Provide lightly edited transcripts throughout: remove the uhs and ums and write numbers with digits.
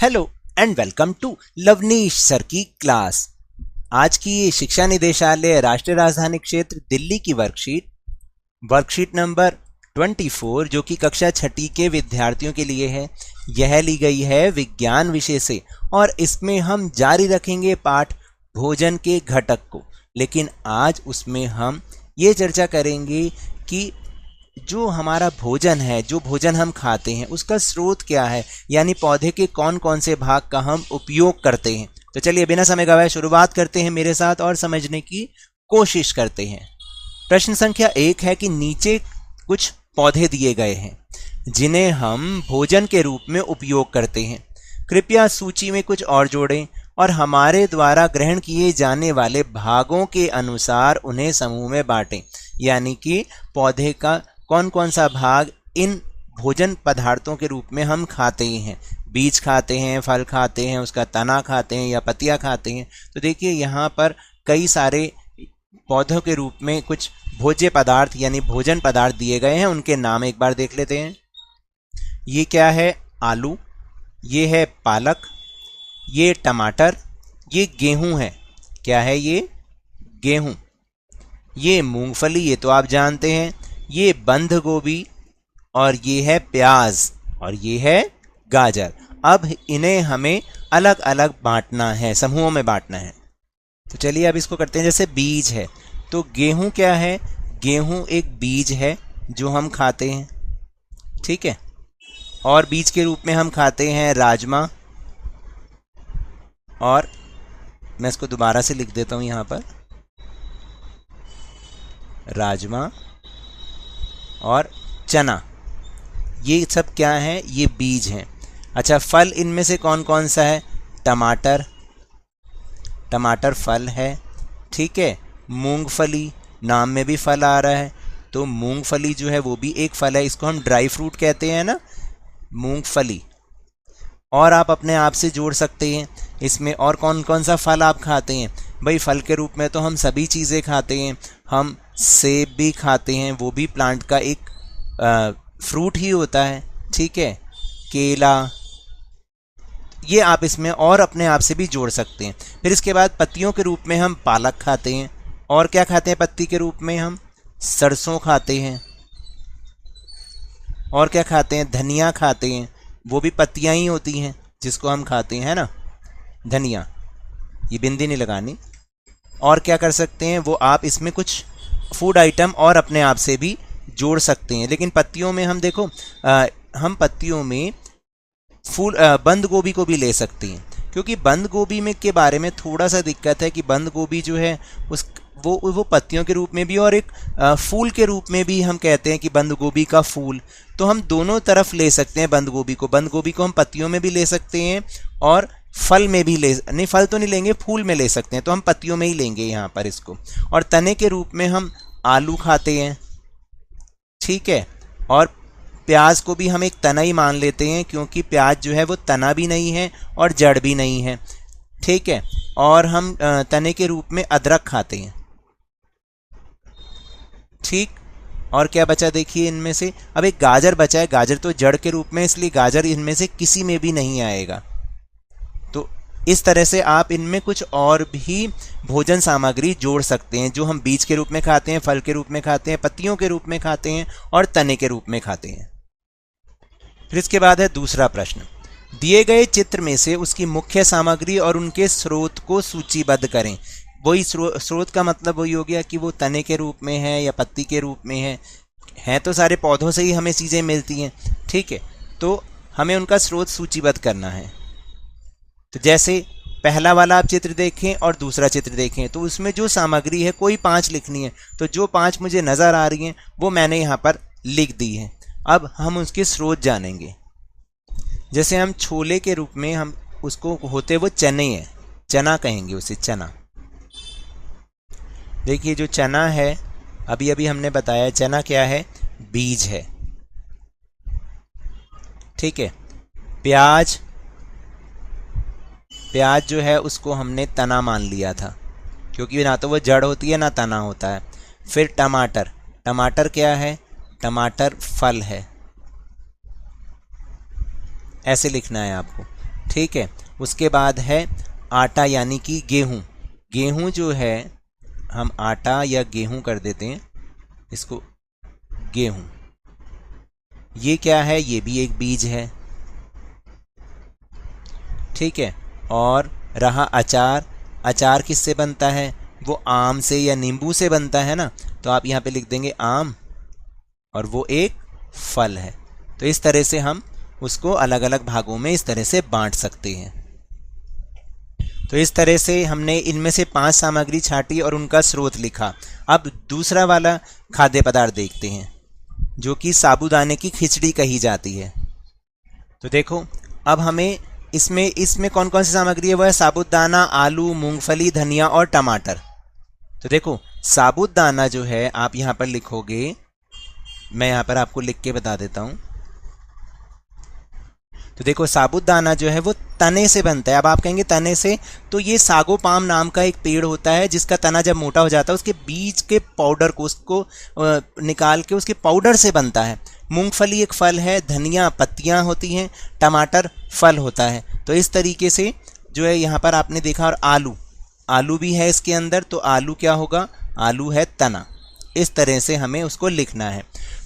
Hello and welcome to Lavneesh sir की class. आज की ये शिक्षा निदेशालय राष्ट्रीय राजधानी क्षेत्र दिल्ली की वर्कशीट नंबर 24 जो कि कक्षा छठी के विद्यार्थियों के लिए है, यह ली गई है विज्ञान विषय से और इसमें हम जारी रखेंगे पाठ भोजन के घटक को। लेकिन आज उसमें हम ये चर्चा करेंगे कि जो हमारा भोजन है, जो भोजन हम खाते हैं, उसका स्रोत क्या है, यानी पौधे के कौन कौन से भाग का हम उपयोग करते हैं। तो चलिए बिना समय गवाए शुरुआत करते हैं मेरे साथ और समझने की कोशिश करते हैं। प्रश्न संख्या 1 है कि नीचे कुछ पौधे दिए गए हैं जिन्हें हम भोजन के रूप में उपयोग करते हैं। कृपया सूची में कुछ और जोड़ें और हमारे द्वारा ग्रहण किए जाने वाले भागों के अनुसार उन्हें समूह में बांटें। यानी कि पौधे का कौन कौन सा भाग इन भोजन पदार्थों के रूप में हम खाते ही हैं। बीज खाते हैं, फल खाते हैं, उसका तना खाते हैं या पत्तियां खाते हैं। तो देखिए यहाँ पर कई सारे पौधों के रूप में कुछ भोज्य पदार्थ यानी भोजन पदार्थ दिए गए हैं। उनके नाम एक बार देख लेते हैं। ये क्या है? आलू, ये है पालक, ये टमाटर, ये गेहूं है। क्या है ये? गेहूं। ये मूंगफली, ये तो आप जानते हैं। ये बंद गोभी और ये है प्याज और ये है गाजर। अब इन्हें हमें अलग अलग बांटना है, समूहों में बांटना है। तो चलिए अब इसको करते हैं। जैसे बीज है तो गेहूं क्या है? गेहूं एक बीज है जो हम खाते हैं, ठीक है। और बीज के रूप में हम खाते हैं राजमा, और मैं इसको दोबारा से लिख देता हूं यहाँ पर, राजमा और चना। ये सब क्या है? ये बीज हैं। अच्छा, फल इनमें से कौन कौन सा है? टमाटर, टमाटर फल है, ठीक है। मूंगफली, नाम में भी फल आ रहा है तो मूंगफली जो है वो भी एक फल है। इसको हम ड्राई फ्रूट कहते हैं ना, मूंगफली। और आप अपने आप से जोड़ सकते हैं इसमें और कौन कौन सा फल आप खाते हैं। भाई फल के रूप में तो हम सभी चीज़ें खाते हैं। हम सेब भी खाते हैं, वो भी प्लांट का एक फ्रूट ही होता है, ठीक है। केला, ये आप इसमें और अपने आप से भी जोड़ सकते हैं। फिर इसके बाद पत्तियों के रूप में हम पालक खाते हैं। और क्या खाते हैं पत्ती के रूप में? हम सरसों खाते हैं। और क्या खाते हैं? धनिया खाते हैं, वो भी पत्तियां ही होती हैं जिसको हम खाते हैं, है ना, धनिया। ये बिंदी नहीं लगानी। और क्या कर सकते हैं वो आप इसमें कुछ फूड आइटम और अपने आप से भी जोड़ सकते हैं। लेकिन पत्तियों में हम देखो, हम पत्तियों में बंद गोभी को भी ले सकते हैं, क्योंकि बंद गोभी में के बारे में थोड़ा सा दिक्कत है कि बंद गोभी जो है वो पत्तियों के रूप में भी और एक फूल के रूप में भी हम कहते हैं कि बंद गोभी का फूल। तो हम दोनों तरफ ले सकते हैं बंद गोभी को हम पत्तियों में भी ले सकते हैं और फल में भी नहीं, फल तो नहीं लेंगे, फूल में ले सकते हैं। तो हम पत्तियों में ही लेंगे यहाँ पर इसको। और तने के रूप में हम आलू खाते हैं, ठीक है। और प्याज को भी हम एक तना ही मान लेते हैं, क्योंकि प्याज जो है वो तना भी नहीं है और जड़ भी नहीं है, ठीक है। और हम तने के रूप में अदरक खाते हैं, ठीक। और क्या बचा देखिए इनमें से? अब एक गाजर बचा है। गाजर तो जड़ के रूप में, इसलिए गाजर इनमें से किसी में भी नहीं आएगा। तो इस तरह से आप इनमें कुछ और भी भोजन सामग्री जोड़ सकते हैं जो हम बीज के रूप में खाते हैं, फल के रूप में खाते हैं, पत्तियों के रूप में खाते हैं और तने के रूप में खाते हैं। फिर इसके बाद है दूसरा प्रश्न। दिए गए चित्र में से उसकी मुख्य सामग्री और उनके स्रोत को सूचीबद्ध करें। वही स्रोत का मतलब वही हो गया कि वो तने के रूप में है या पत्ती के रूप में है तो सारे पौधों से ही हमें चीज़ें मिलती हैं, ठीक है। तो हमें उनका स्रोत सूचीबद्ध करना है। तो जैसे पहला वाला आप चित्र देखें और दूसरा चित्र देखें तो उसमें जो सामग्री है कोई 5 लिखनी है। तो जो 5 मुझे नज़र आ रही हैं वो मैंने यहाँ पर लिख दी है। अब हम उसके स्रोत जानेंगे। जैसे हम छोले के रूप में हम उसको होते वो चने हैं, चना कहेंगे उसे, चना। देखिए जो चना है, अभी अभी हमने बताया चना क्या है? बीज है, ठीक है। प्याज जो है उसको हमने तना मान लिया था, क्योंकि ना तो वो जड़ होती है ना तना होता है। फिर टमाटर क्या है? टमाटर फल है, ऐसे लिखना है आपको, ठीक है। उसके बाद है आटा यानी कि गेहूं। गेहूं जो है हम आटा या गेहूं कर देते हैं इसको, गेहूं। ये क्या है? ये भी एक बीज है, ठीक है। और रहा अचार। अचार किससे बनता है? वो आम से या नींबू से बनता है ना, तो आप यहाँ पे लिख देंगे आम, और वो एक फल है। तो इस तरह से हम उसको अलग अलग भागों में इस तरह से बांट सकते हैं। तो इस तरह से हमने इनमें से 5 सामग्री छांटी और उनका स्रोत लिखा। अब दूसरा वाला खाद्य पदार्थ देखते हैं, जो कि साबूदाने की खिचड़ी कही जाती है। तो देखो, अब हमें इसमें कौन कौन सी सामग्री है? वह है साबूदाना, आलू, मूंगफली, धनिया और टमाटर। तो देखो, साबूदाना जो है आप यहाँ पर लिखोगे, मैं यहाँ पर आपको लिख के बता देता हूँ। तो देखो, साबूदाना जो है वो तने से बनता है। अब आप कहेंगे तने से, तो ये सागोपाम नाम का एक पेड़ होता है जिसका तना जब मोटा हो जाता है उसके बीज के पाउडर को, उसको निकाल के उसके पाउडर से बनता है। मूंगफली एक फल है, धनिया पत्तियां होती हैं, टमाटर फल होता है। तो इस तरीके से जो है यहाँ पर आपने देखा। और आलू भी है इसके अंदर, तो आलू क्या होगा? आलू है तना। इस तरह से हमें उसको लिखना है।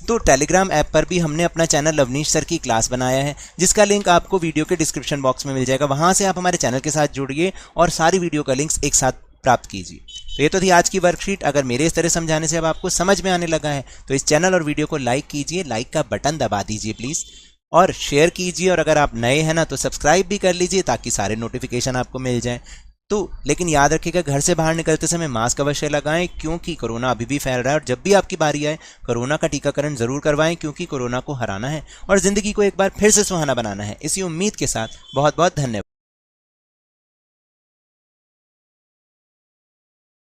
तो टेलीग्राम ऐप पर भी हमने अपना चैनल लवनीश सर की क्लास बनाया है, जिसका लिंक आपको वीडियो के डिस्क्रिप्शन बॉक्स में मिल जाएगा। वहां से आप हमारे चैनल के साथ जुड़िए और सारी वीडियो का लिंक्स एक साथ प्राप्त कीजिए। तो ये तो थी आज की वर्कशीट। अगर मेरे इस तरह समझाने से अब आपको समझ में आने लगा है तो इस चैनल और वीडियो को लाइक कीजिए, लाइक का बटन दबा दीजिए प्लीज़, और शेयर कीजिए। और अगर आप नए हैं ना तो सब्सक्राइब भी कर लीजिए ताकि सारे नोटिफिकेशन आपको मिल जाएं। तो लेकिन याद रखिएगा, घर से बाहर निकलते समय मास्क अवश्य लगाएं, क्योंकि कोरोना अभी भी फैल रहा है। और जब भी आपकी बारी आए कोरोना का टीकाकरण जरूर करवाएं, क्योंकि कोरोना को हराना है और जिंदगी को एक बार फिर से सुहाना बनाना है। इसी उम्मीद के साथ बहुत बहुत धन्यवाद।